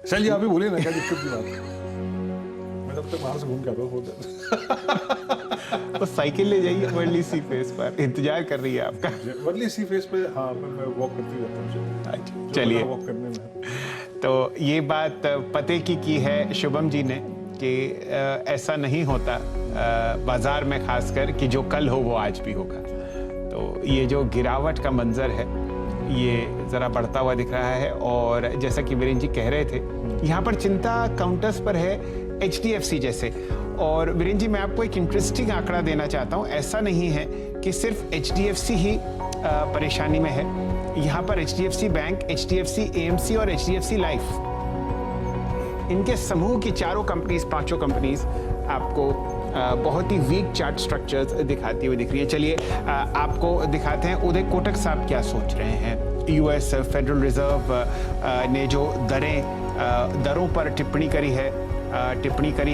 चलिए आप ही बोलिए ना, क्या दिक्कत की बात है। मैं तब तक वहां से घूम के आता हूँ। तो साइकिल ले जाइए वर्ली सी फेस पर, इंतजार कर रही है आपका। वर्ली सी फेस पे हाँ मैं वॉक करती रहता हूँ। चलिए, वॉक करने में तो ये बात पते की है शुभम जी ने कि ऐसा नहीं होता बाजार में, खासकर कि जो कल हो वो आज भी होगा। तो ये जो गिरावट का मंजर है ये ज़रा बढ़ता हुआ दिख रहा है। और जैसा कि वीरेंद्र जी कह रहे थे, यहाँ पर चिंता काउंटर्स पर है HDFC जैसे। और वीरेंद्र जी, मैं आपको एक इंटरेस्टिंग आंकड़ा देना चाहता हूँ। ऐसा नहीं है कि सिर्फ HDFC ही परेशानी में है। यहाँ पर HDFC बैंक, HDFC AMC और HDFC लाइफ, इनके समूह की चारों कंपनीज, पांचों कंपनीज आपको बहुत ही वीक चार्ट स्ट्रक्चर्स दिखाती हुई दिख रही है। चलिए आपको दिखाते हैं उदय कोटक साहब क्या सोच रहे हैं। US फेडरल रिजर्व ने जो दरों पर टिप्पणी करी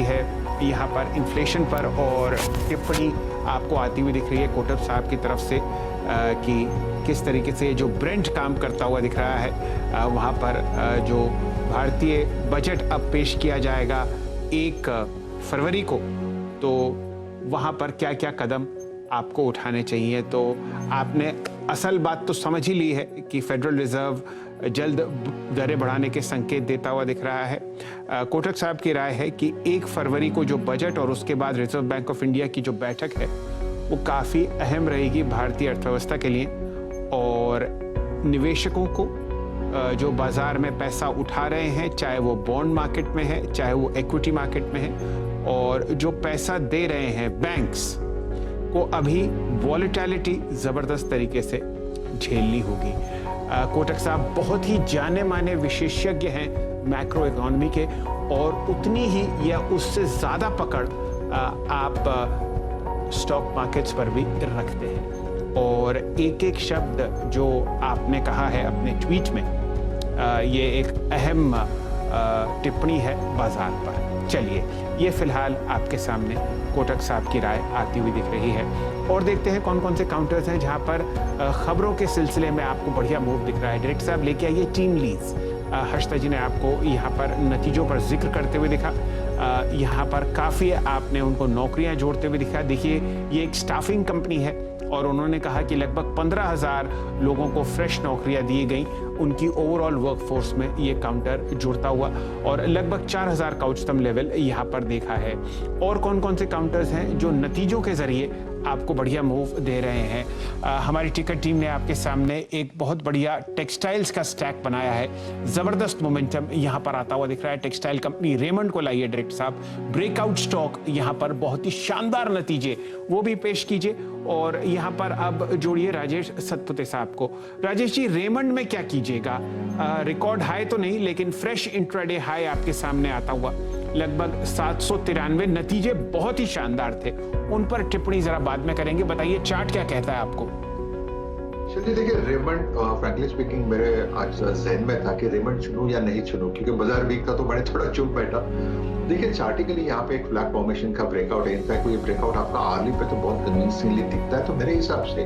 है यहाँ पर इन्फ्लेशन पर, और टिप्पणी आपको आती हुई दिख रही है कोटक साहब की तरफ से कि किस तरीके से जो ब्रेंट काम करता हुआ दिख रहा है। वहाँ पर जो भारतीय बजट अब पेश किया जाएगा 1 फरवरी को, तो वहाँ पर क्या क्या कदम आपको उठाने चाहिए। तो आपने असल बात तो समझ ही ली है कि फेडरल रिजर्व जल्द दरें बढ़ाने के संकेत देता हुआ दिख रहा है। कोटक साहब की राय है कि 1 फरवरी को जो बजट और उसके बाद रिजर्व बैंक ऑफ इंडिया की जो बैठक है वो काफ़ी अहम रहेगी भारतीय अर्थव्यवस्था के लिए। और निवेशकों को जो बाजार में पैसा उठा रहे हैं, चाहे वो बॉन्ड मार्केट में है, चाहे वो इक्विटी मार्केट में है, और जो पैसा दे रहे हैं बैंक्स को, अभी वॉलेटिलिटी ज़बरदस्त तरीके से झेलनी होगी। कोटक साहब बहुत ही जाने माने विशेषज्ञ हैं मैक्रो इकोनॉमी के, और उतनी ही या उससे ज़्यादा पकड़ आप स्टॉक मार्केट्स पर भी रखते हैं। और एक एक शब्द जो आपने कहा है अपने ट्वीट में, ये एक अहम टिप्पणी है बाजार पर। चलिए, ये फिलहाल आपके सामने कोटक साहब की राय आती हुई दिख रही है। और देखते हैं कौन कौन से काउंटर्स हैं जहां पर खबरों के सिलसिले में आपको बढ़िया मूव दिख रहा है। डायरेक्टर साहब लेके आइए टीम लीड्स। हर्षिता जी ने आपको यहाँ पर नतीजों पर जिक्र करते हुए दिखा। यहाँ पर काफ़ी आपने उनको नौकरियाँ जोड़ते हुए दिखा। देखिए, ये एक स्टाफिंग कंपनी है और उन्होंने कहा कि लगभग 15,000 लोगों को फ्रेश नौकरियां दी गई उनकी ओवरऑल वर्कफोर्स में, ये काउंटर जुड़ता हुआ, और लगभग 4,000 का उच्चतम लेवल यहाँ पर देखा है। और कौन कौन से काउंटर्स हैं जो नतीजों के जरिए आपको बढ़िया मूव दे रहे हैं। हमारी टिकट टीम ने आपके सामने एक बहुत बढ़िया टेक्सटाइल्स का स्टैक बनाया है। जबरदस्त मोमेंटम यहाँ पर आता हुआ दिख रहा है। टेक्सटाइल कंपनी रेमंड को लाइए डायरेक्टर साहब। ब्रेकआउट स्टॉक यहाँ पर बहुत ही शानदार नतीजे वो भी पेश कीजिए। और यहाँ पर अब जोड़िए राजेश सतपुते साहब को। राजेश जी, रेमंड में क्या कीजिएगा? रिकॉर्ड हाई तो नहीं, लेकिन फ्रेश इंट्राडे हाई आपके सामने आता हुआ, लगभग 793। नतीजे बहुत ही शानदार थे, उन पर टिप्पणी जरा बाद में करेंगे। बताइए चार्ट क्या कहता है आपको? चलिए, देखिए, रेमंड फ्रैंकली स्पीकिंग मेरे आज जहन में था कि रेमंड चुनूं या नहीं चुनूं, क्योंकि बाजार वीक था तो मैंने थोड़ा चुप बैठा। देखिए, चार्टिकली यहाँ पे एक फ्लैग फॉर्मेशन का ब्रेकआउट है। इनफैक्ट ये ब्रेकआउट आपका आर्ली पे तो बहुत कन्विंसिंगली दिखता है। तो मेरे हिसाब से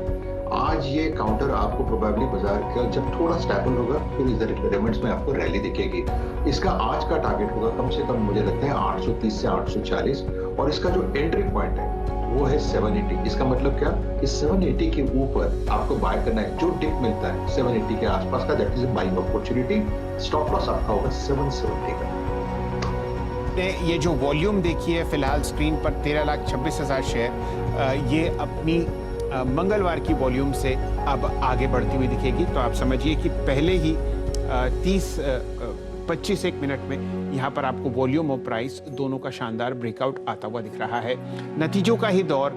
आज ये काउंटर आपको प्रोबेबली बाजार का जब थोड़ा स्टेबल होगा फिर इधर रेमंड्स में आपको रैली दिखेगी। इसका आज का टारगेट होगा कम से कम मुझे लगता है 830 से 840, और इसका जो एंट्री पॉइंट है वो है 780। इसका मतलब क्या कि 780 के ऊपर आपको बाय करना है। जो डिप मिलता है 780 के आसपास का, that is buying opportunity. Stop loss आपका होगा 770 का। ये जो वॉल्यूम देखिए फिलहाल स्क्रीन पर 13,26,000 शेयर, ये अपनी मंगलवार की वॉल्यूम से अब आगे बढ़ती हुई दिखेगी। तो आप समझिए कि पहले ही 25 मिनट में यहाँ पर आपको वॉल्यूम और प्राइस दोनों का शानदार ब्रेकआउट आता हुआ दिख रहा है। नतीजों का ही दौर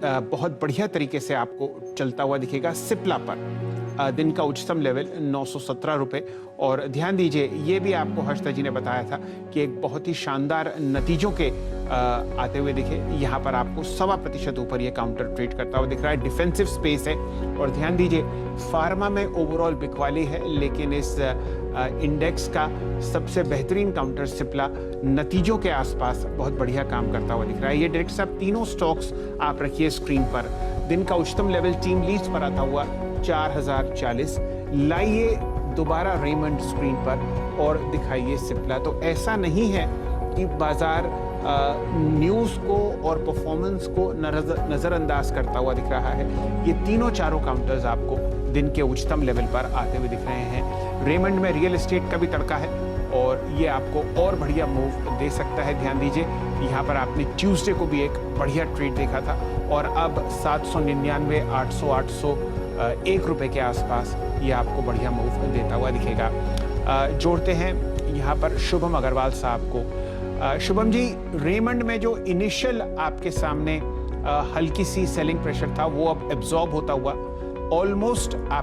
बहुत बढ़िया तरीके से आपको चलता हुआ दिखेगा। सिप्ला पर दिन का उच्चतम लेवल 917 रुपये। और ध्यान दीजिए, ये भी आपको हर्षिता जी ने बताया था कि एक बहुत ही शानदार नतीजों के आते हुए दिखे। यहाँ पर आपको 1.25% ऊपर ये काउंटर ट्रेड करता हुआ दिख रहा है। डिफेंसिव स्पेस है। और ध्यान दीजिए, फार्मा में ओवरऑल बिकवाली है, लेकिन इस इंडेक्स का सबसे बेहतरीन काउंटर सिप्ला नतीजों के आसपास बहुत बढ़िया काम करता हुआ दिख रहा है। ये डायरेक्ट साहब तीनों स्टॉक्स आप रखिए स्क्रीन पर। दिन का उच्चतम लेवल टीम लीड्स पर आता हुआ 4040। लाइए दोबारा रेमंड स्क्रीन पर, और दिखाइए सिप्ला। तो ऐसा नहीं है कि बाजार न्यूज़ को और परफॉर्मेंस को नज़रअंदाज करता हुआ दिख रहा है। ये तीनों चारों काउंटर्स आपको दिन के उच्चतम लेवल पर आते हुए दिख रहे हैं। रेमंड में रियल एस्टेट का भी तड़का है और ये आपको और बढ़िया मूव दे सकता है। ध्यान दीजिए, यहाँ पर आपने ट्यूसडे को भी एक बढ़िया ट्रेड देखा था और अब 799, 800, 801 रुपए के आसपास ये आपको बढ़िया मूव देता हुआ दिखेगा। जोड़ते हैं यहाँ पर शुभम अग्रवाल साहब को। शुभम जी, रेमंड में जो इनिशियल आपके सामने हल्की सी सेलिंग प्रेशर था वो अब एब्जॉर्ब होता हुआ ऑलमोस्ट आप